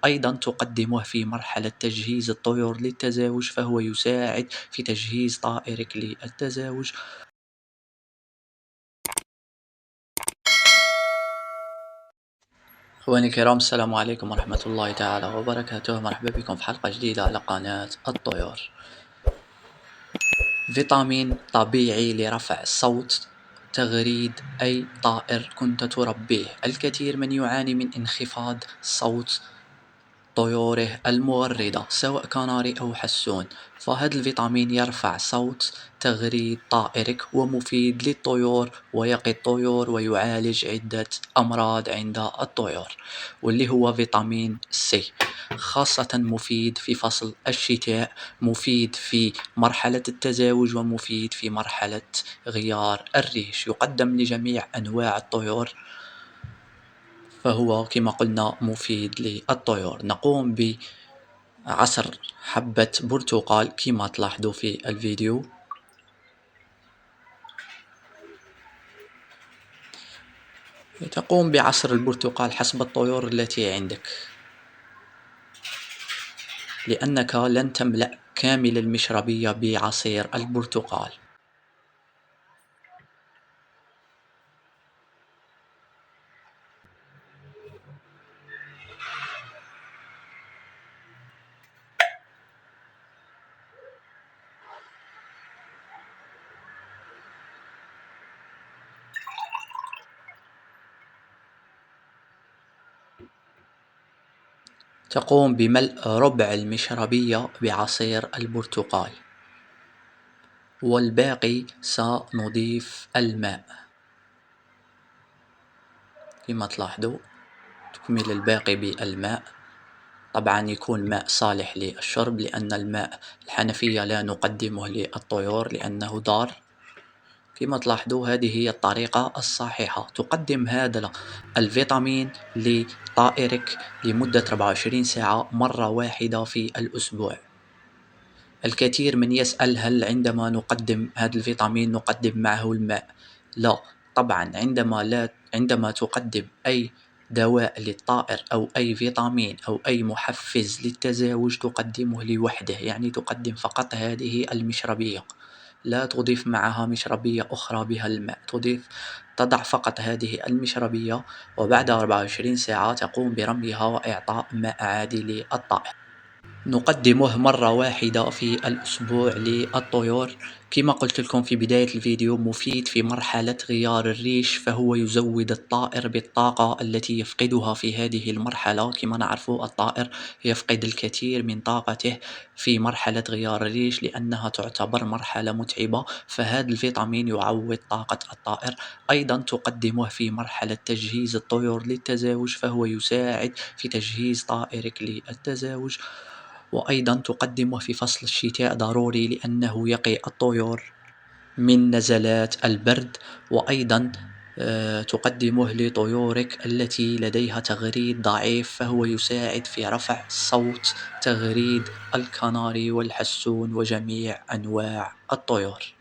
أيضا تقدمه في مرحلة تجهيز الطيور للتزاوج، فهو يساعد في تجهيز طائرك للتزاوج. أخواني الكرام، السلام عليكم ورحمة الله تعالى وبركاته. مرحبا بكم في حلقة جديدة على قناة الطيور. فيتامين طبيعي لرفع الصوت. تغريد أي طائر كنت تربيه. الكثير من يعاني من انخفاض صوت طيوره المغردة، سواء كناري أو حسون، فهذا الفيتامين يرفع صوت تغريد طائرك ومفيد للطيور ويقي الطيور ويعالج عدة أمراض عند الطيور، واللي هو فيتامين سي. خاصة مفيد في فصل الشتاء، مفيد في مرحلة التزاوج، ومفيد في مرحلة غيار الريش. يقدم لجميع أنواع الطيور، فهو كما قلنا مفيد للطيور. نقوم بعصر حبة برتقال كما تلاحظوا في الفيديو. تقوم بعصر البرتقال حسب الطيور التي عندك، لأنك لن تملأ كامل المشربية بعصير البرتقال. تقوم بملء ربع المشربية بعصير البرتقال، والباقي سنضيف الماء كما تلاحظوا. تكمل الباقي بالماء، طبعا يكون ماء صالح للشرب، لأن الماء الحنفية لا نقدمه للطيور لأنه ضار. كما تلاحظوا هذه هي الطريقة الصحيحة. تقدم هذا الفيتامين لطائرك لمدة 24 ساعة مرة واحدة في الأسبوع. الكثير من يسأل هل عندما نقدم هذا الفيتامين نقدم معه الماء؟ لا طبعا. عندما تقدم أي دواء للطائر أو أي فيتامين أو أي محفز للتزاوج تقدمه لوحده، يعني تقدم فقط هذه المشربية، لا تضيف معها مشربية أخرى بها الماء. تضع فقط هذه المشربية، وبعد 24 ساعة تقوم برميها وإعطاء ماء عادي للطائر. نقدمه مرة واحدة في الأسبوع للطيور. كما قلت لكم في بداية الفيديو، مفيد في مرحلة غيار الريش، فهو يزود الطائر بالطاقة التي يفقدها في هذه المرحلة. كما نعرف الطائر يفقد الكثير من طاقته في مرحلة غيار الريش، لأنها تعتبر مرحلة متعبة، فهذا الفيتامين يعوض طاقة الطائر. أيضا تقدمه في مرحلة تجهيز الطيور للتزاوج، فهو يساعد في تجهيز طائرك للتزاوج. وأيضا تقدمه في فصل الشتاء، ضروري لأنه يقي الطيور من نزلات البرد. وأيضا تقدمه لطيورك التي لديها تغريد ضعيف، فهو يساعد في رفع صوت تغريد الكناري والحسون وجميع أنواع الطيور.